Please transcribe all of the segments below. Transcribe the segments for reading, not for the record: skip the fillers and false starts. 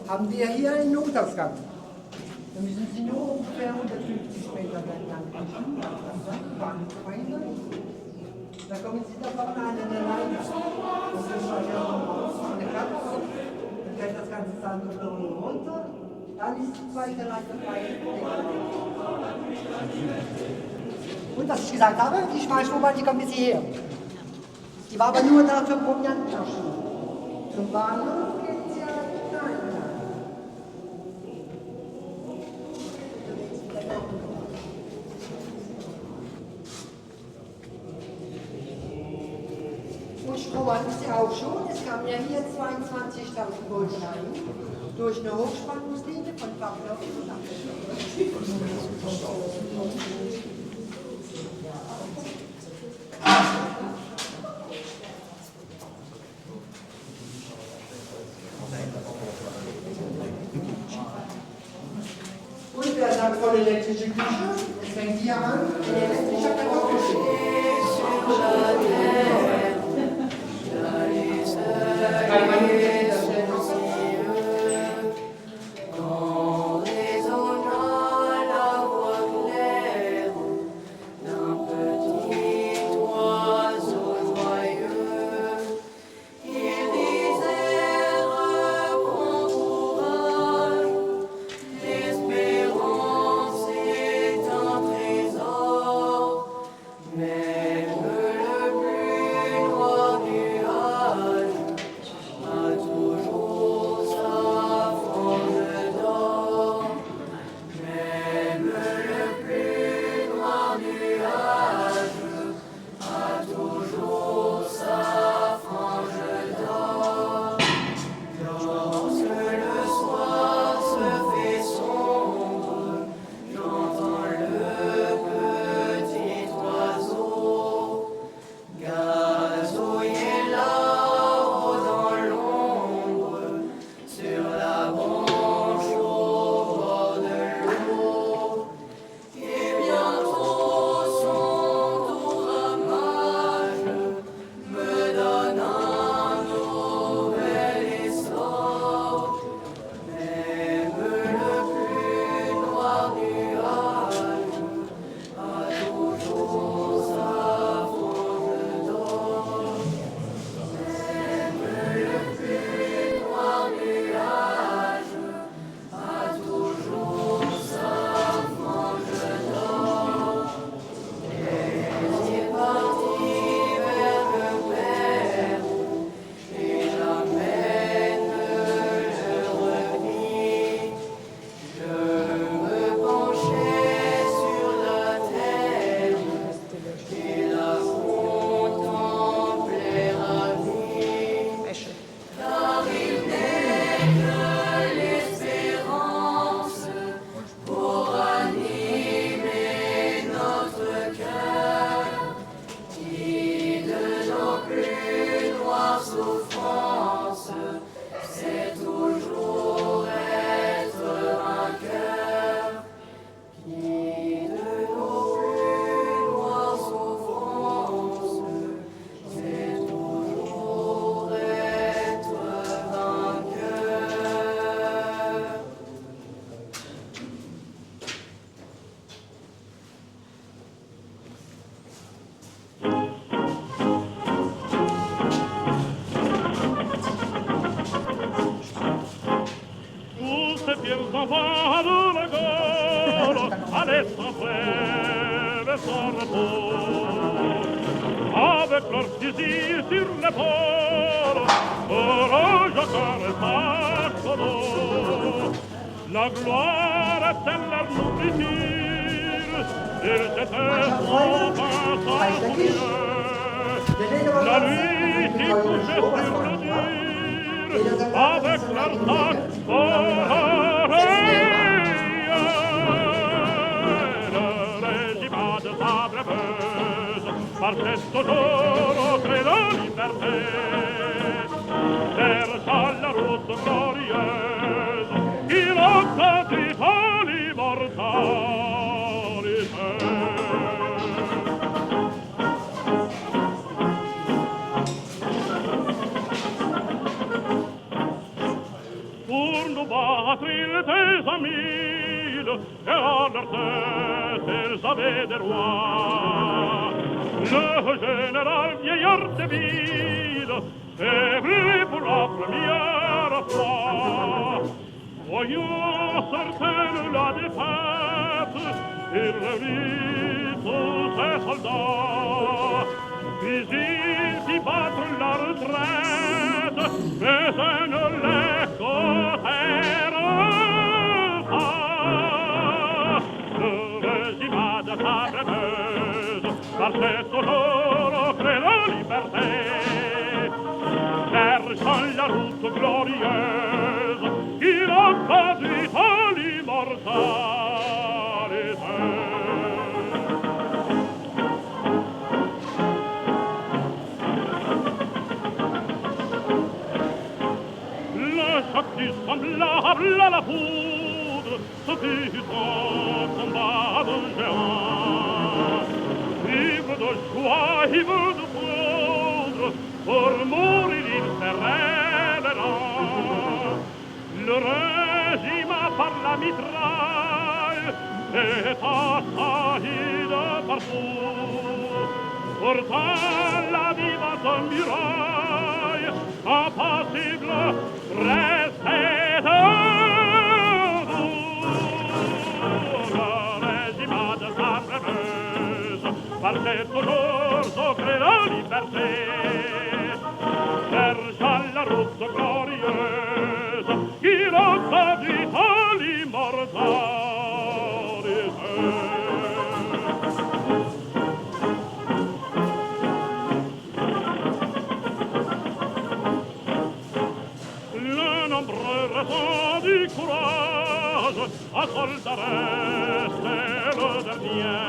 Haben wir hier einen Notausgang. Da müssen Sie nur ungefähr 150 Meter entlang gehen. Da kommen Sie da vorne an eine Leine. Und dann schauen wir raus von der Karte. Dann fällt das ganze Sand runter. Dann ist die zweite Leiter frei. Und was ich gesagt habe, die Schmalspur, die kommt bis hierher. Die war aber nur da für Proviantflaschen. Zum Bahnhof geht sie ja nein. Und Strom hatten sie auch schon. Es kamen ja hier 22.000 Volt rein. Durch eine Hochspannungslinie von Fachloch und Und wer sagt voll elektrische Küche? Es fängt hier an, in elektrischer Kartoffelküche. L'espérance est un trésor. et sans trêve et sans repos, avec leur fusil sur l'épaule, courage encore et pas solo. La gloire est-elle leur nourriture, ils étaient sans pain, sans souillure. La nuit s'y couchait sur le dur, avec leur sac le régiment de Sabremeuse marchait toujours au gré de liberté, cherchant la route glorieuse qui l'obtentit à l'immortalité. Pour nous battre, ils étaient à mille, et à leur tête, ils avaient des rois. Le général vieillard de ville, faible pour la première fois. Voyant certaine la défaite, il réunit tous ses soldats. Puis il fit battre la retraite, mais elle ne les cautèrent pas. Le régiment de Sabremeuse marchait toujours au gré de liberté, cherchant la route glorieuse qui l'ont conduit à l'immortalité. Semblable à la poudre, ce fut un combat de géants. Ivre de joie, ivre de poudre, pour mourir il serrait les rangs. Le régiment par la mitraille est assailli de partout. Pourtant la vivante muraille, impassible, restait debout. Le régiment de Sabremeuse marchait toujours au gré de liberté, cherchant la route glorieuse qui l'ont conduit à l'immortalité. Du courage, un soldat reste le dernier.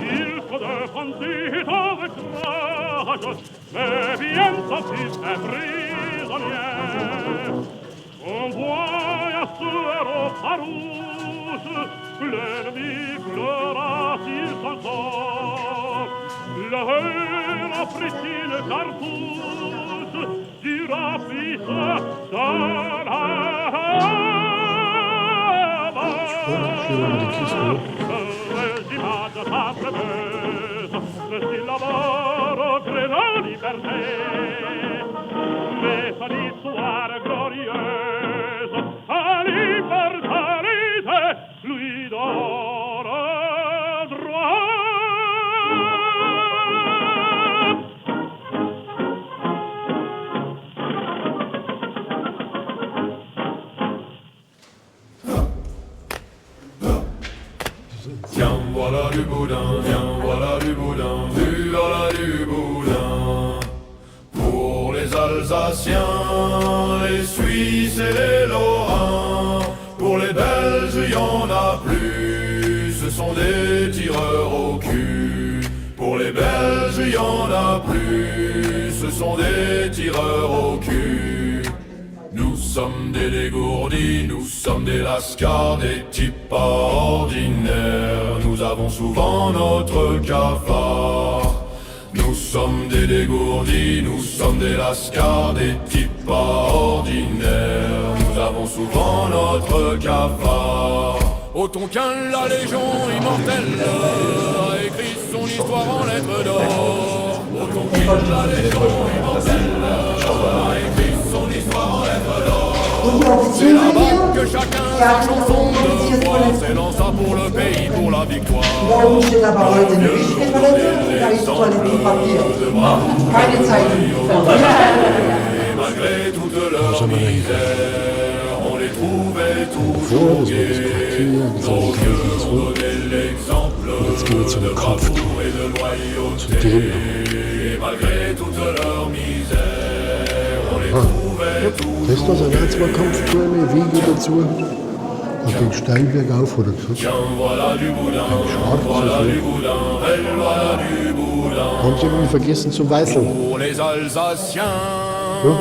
Il faut défendre avec rage, mais bientôt il est prisonnier. On voit à ce héros farouche, l'ennemi pleura s'il s'en sort. Le héros prit une cartouche du rapide dans la le régiment de Sabremeuse, le syllabore au gré de liberté, mais sa histoire glorieuse à l'immortalité lui donne droit. Tiens, voilà du boudin, tiens, voilà du boudin, voilà du boudin. Pour les Alsaciens, les Suisses et les Lorrains, pour les Belges, il y en a plus, ce sont des tireurs au cul. Pour les Belges, il y en a plus, ce sont des tireurs au cul. Nous sommes des dégourdis, nous sommes des lascars, des types pas ordinaires. Nous avons souvent notre cafard. Nous sommes des dégourdis, nous sommes des lascars, des types pas ordinaires. Nous avons souvent notre cafard. Au Tonkin, la Légion immortelle a écrit son histoire en lettres d'or. Au Tonkin, la Légion immortelle a écrit son histoire en lettres d'or. C'est là-bas que chacun sa chanson de voix s'élança pour le pays, pour la victoire. Warum steht aber heute eine Wichtelpalette? Da ist Toilette und Papier. Keine Zeitung. Malgré toute leur misère, on les trouvait toujours gais. Nos vieux donnaient l'exemple de bravoure et de loyauté. Et malgré toute leur misère, on les trouvait toujours Das ist das Ersatzwahlkampf, eine Wege dazu. Und den Steinberg auf oder so. Tiens, voilà du boudin, voilà du boudin, elle voilà du boudin. Haben Sie irgendwie vergessen zum Weißeln? Pour les Alsaciens,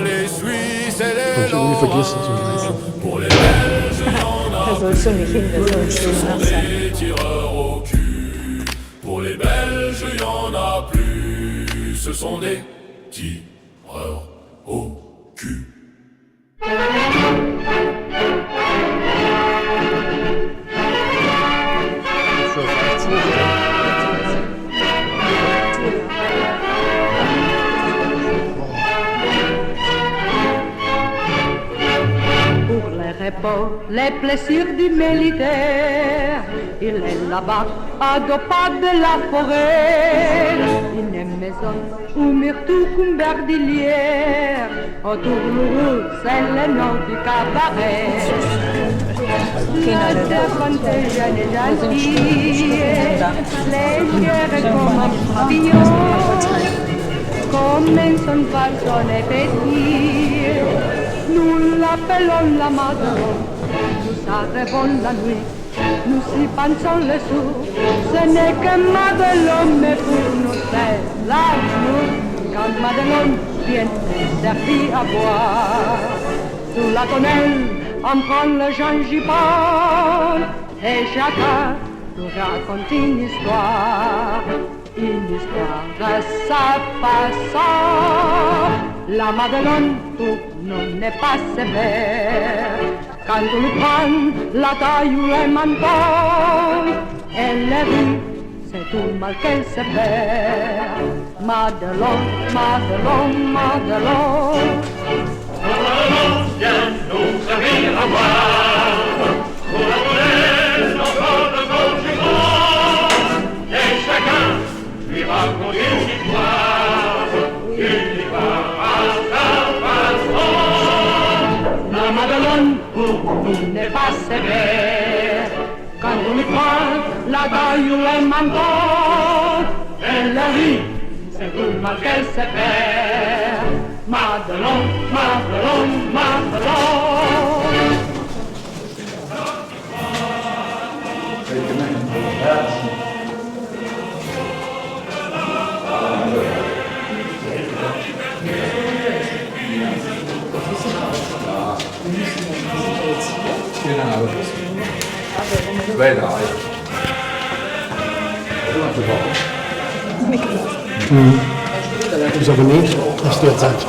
les Suisses et les Haben Sie irgendwie vergessen zum Weißeln? Pour les Belges, il y en a Da sollst du nicht hin, da sollst du sont nachsagen. des tireurs au cul. Pour les Belges, il y en a plus. Ce sont des tireurs au cul. Pour les repos, les plaisirs du militaire, il est là-bas, à deux pas de la forêt. Une maison où myrtille Cumberdilière, autour de nous, c'est le nom du cabaret. Devant des jeunes gentilles, légères comme un papillon, comme un son valson et petit. Nous l'appelons la Madeleine, nous arrivons la nuit, nous y pensons le jour. Ce n'est que Madeleine, mais pour nous c'est l'amour. Quand Madeleine vient servir à boire, sous la tonnelle, on prend le gingivore et chacun nous raconte une histoire à sa façon. La Madeleine pour nous n'est pas sévère. Quand on lui prend la taille ou le menton, elle rit, c'est tout mal qu'elle se fait. Madeleine, Madeleine, Madeleine. Madeleine, viens nous servir à boire. Pour la tonnelle, encore de gauche et chacun lui raconte une histoire à sa façon. La Madeleine pour nous n'est pas sévère. Quand on lui prend la taille ou le menton, elle rit, c'est tout mal qu'elle sait faire. Madeleine, Madeleine, Madeleine. Ist aber nicht aus der Zeit.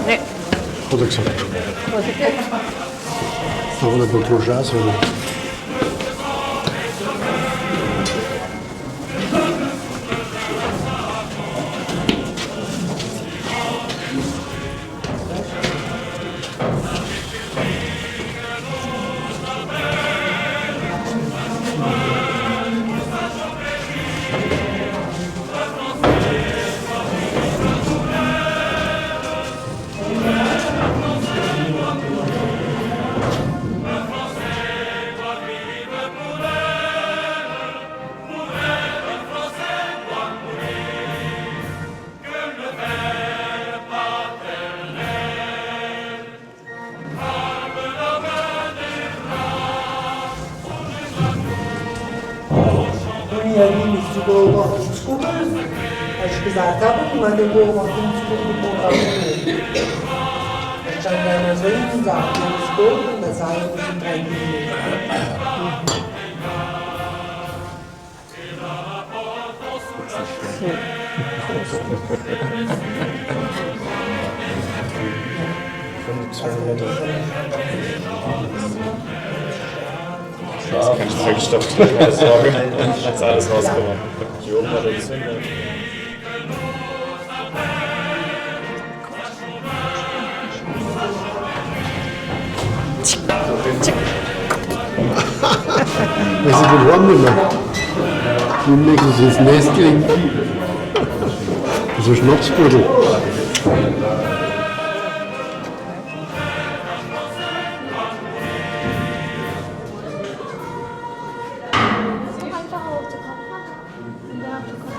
Nee. Hat er gesagt. Aber nicht nur Jazz, oder? Mich zu beobachten zu gucken, als ich gesagt habe, meine Beobachtung zu beobachten. Ich stand da immer so hin und sagte, das ist gut und das sah ich bestimmt 3 Minuten. Das kann ich vollgestopft. Keine Sorge. Hat's alles rausgekommen. Hier oben war der Zünder. Tschik. Weil sie den Horn nicht mehr. Nun legen sie ins Nest kriegen. So Schnapsbeutel. Einfach auf den Kopf machen. Und dann auf den Kopf.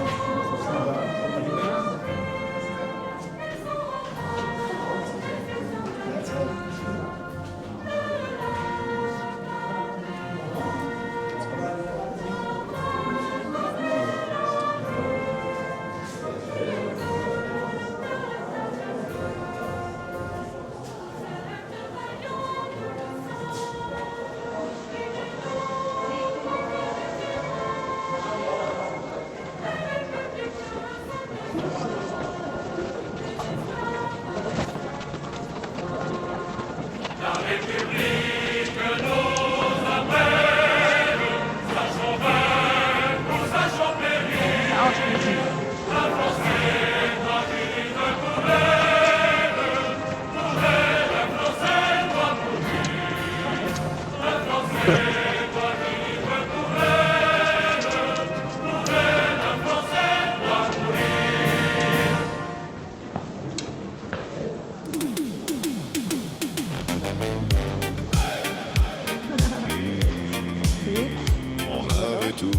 On avait tout.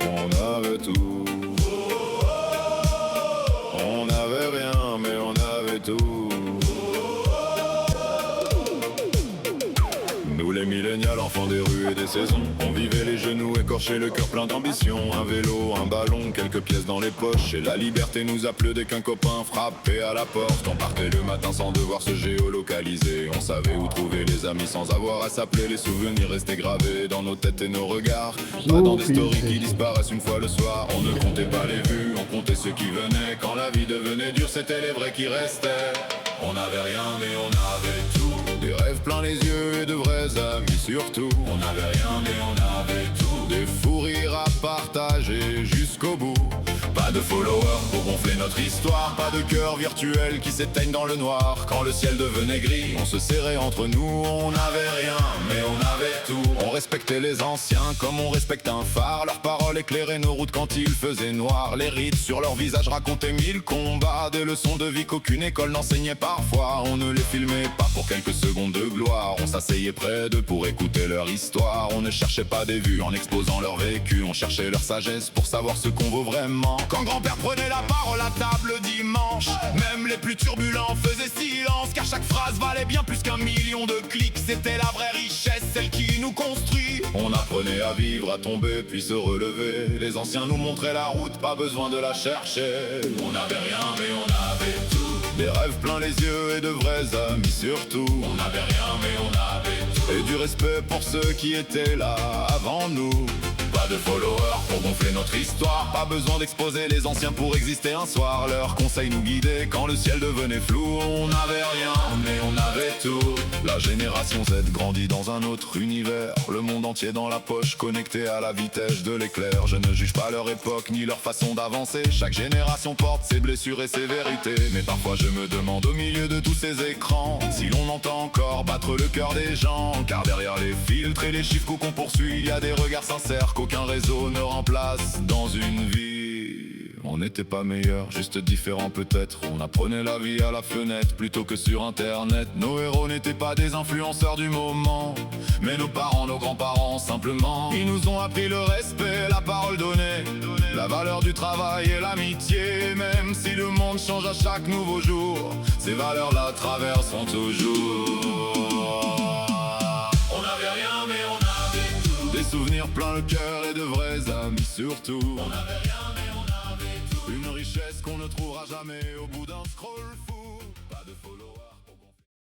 On avait tout. On n'avait rien, mais on avait tout. Nous les millénials, enfants des rues et des saisons, on vivait les genoux écorchés, le cœur plein d'ambition. Un vélo, un ballon, quelques pièces dans les poches, et la liberté nous appelait dès qu'un copain frappait à la porte. On partait le matin sans devoir se géolocaliser, on savait où trouver les amis sans avoir à s'appeler. Les souvenirs restaient gravés dans nos têtes et nos regards, pas dans des stories qui disparaissent une fois le soir. On ne comptait pas les vues, on comptait ceux qui venaient. Quand la vie devenait dure, c'était les vrais qui restaient. On n'avait rien mais on avait tout. Des rêves plein les yeux et de vrais amis surtout. On n'avait rien mais on avait tout. Des fous rires à partager jusqu'au bout. Pas de followers pour gonfler notre histoire. Pas de cœurs virtuels qui s'éteignent dans le noir. Quand le ciel devenait gris, on se serrait entre nous. On n'avait rien mais on avait tout. On respectait les anciens comme on respecte un phare. Leurs paroles éclairaient nos routes quand il faisait noir. Les rides sur leurs visages racontaient 1000 combats. Des leçons de vie qu'aucune école n'enseignait parfois. On ne les filmait pas pour quelques secondes de gloire. On s'asseyait près d'eux pour écouter leur histoire. On ne cherchait pas des vues en exposant leur vécu. On cherchait leur sagesse pour savoir ce qu'on vaut vraiment. Quand grand-père prenait la parole à table dimanche, même les plus turbulents faisaient silence, car chaque phrase valait bien plus qu'1 million de clics. C'était la vraie richesse, celle qui nous construit. On apprenait à vivre, à tomber, puis se relever. Les anciens nous montraient la route, pas besoin de la chercher. On n'avait rien mais on avait tout. Des rêves plein les yeux et de vrais amis surtout. On n'avait rien mais on avait tout. Et du respect pour ceux qui étaient là avant nous. Pas de followers pour gonfler notre histoire. Pas besoin d'exposer les anciens pour exister un soir. Leurs conseils nous guidaient quand le ciel devenait flou. On n'avait rien mais on avait tout. La génération Z grandit dans un autre univers. Le monde entier dans la poche, connecté à la vitesse de l'éclair. Je ne juge pas leur époque ni leur façon d'avancer. Chaque génération porte ses blessures et ses vérités. Mais parfois je me demande au milieu de tous ces écrans si l'on entend encore battre le cœur des gens. Car derrière les filtres et les chiffres qu'on poursuit, il y a des regards sincères qu'aucun réseau ne remplace dans une vie. On n'était pas meilleurs, juste différents peut-être. On apprenait la vie à la fenêtre plutôt que sur internet. Nos héros n'étaient pas des influenceurs du moment, mais nos parents, nos grands-parents simplement. Ils nous ont appris le respect, la parole donnée, la valeur du travail et l'amitié. Même si le monde change à chaque nouveau jour, ces valeurs-là traversent toujours. On n'avait rien mais on avait tout. Des souvenirs plein le cœur et de vrais amis surtout. On n'avait rien mais on avait tout. Une richesse qu'on ne trouvera jamais au bout d'un scroll fou. Pas de followers.